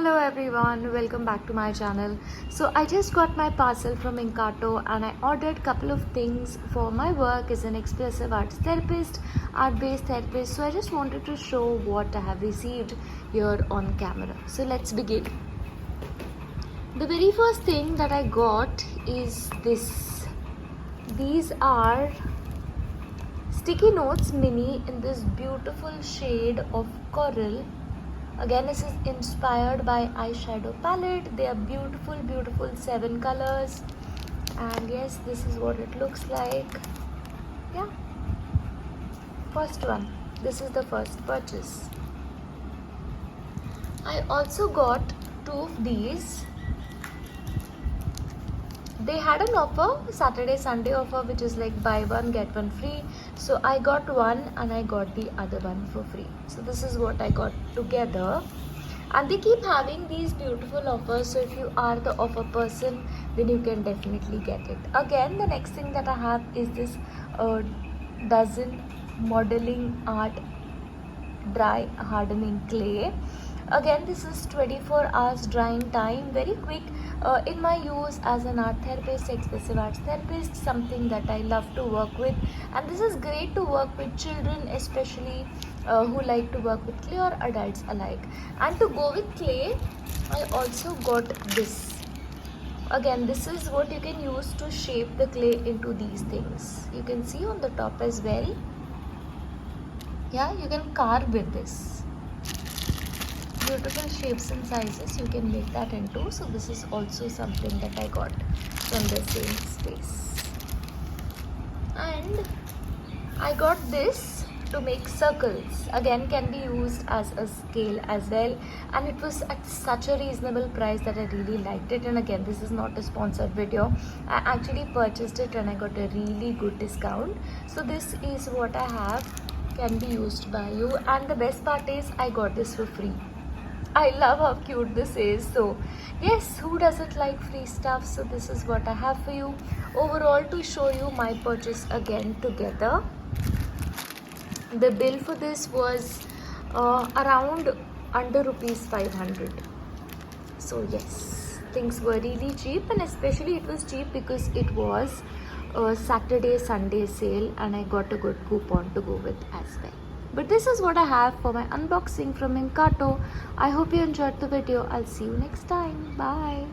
Hello everyone, welcome back to my channel. So I just got my parcel from Inkarto and I ordered couple of things for my work as an expressive arts therapist, art-based therapist. So I just wanted to show what I have received here on camera. So let's begin. The very first thing that I got is this. These are sticky notes mini in this beautiful shade of coral. Again, this is inspired by eyeshadow palette. They are beautiful 7 colors, and yes, this is what it looks like. Yeah, first one. This is the first purchase. I also got 2 of these. They had an offer, Saturday Sunday offer, which is like buy one get one free. So I got one and I got the other one for free. So this is what I got together. And they keep having these beautiful offers, so if you are the offer person, then you can definitely get it. Again, the next thing that I have is this dozen modeling art dry hardening clay. Again, this is 24 hours drying time, very quick. In my use as an art therapist, expressive arts therapist, something that I love to work with, and this is great to work with children, especially who like to work with clay, or adults alike. And to go with clay, I also got this. Again, this is what you can use to shape the clay into these things. You can see on the top as well. Yeah, you can carve with this. Beautiful shapes and sizes you can make that into. So this is also something that I got from the same space. And I got this to make circles. Again, can be used as a scale as well, and it was at such a reasonable price that I really liked it. And again, this is not a sponsored video. I actually purchased it and I got a really good discount. So this is what I have, can be used by you, and the best part is I got this for free. I love how cute this is. So yes, who doesn't like free stuff? So this is what I have for you overall to show you my purchase again together. The bill for this was around under rupees 500. So yes, things were really cheap, and especially it was cheap because it was a Saturday Sunday sale and I got a good coupon to go with as well. But this is what I have for my unboxing from Inkarto. I hope you enjoyed the video. I'll see you next time. Bye.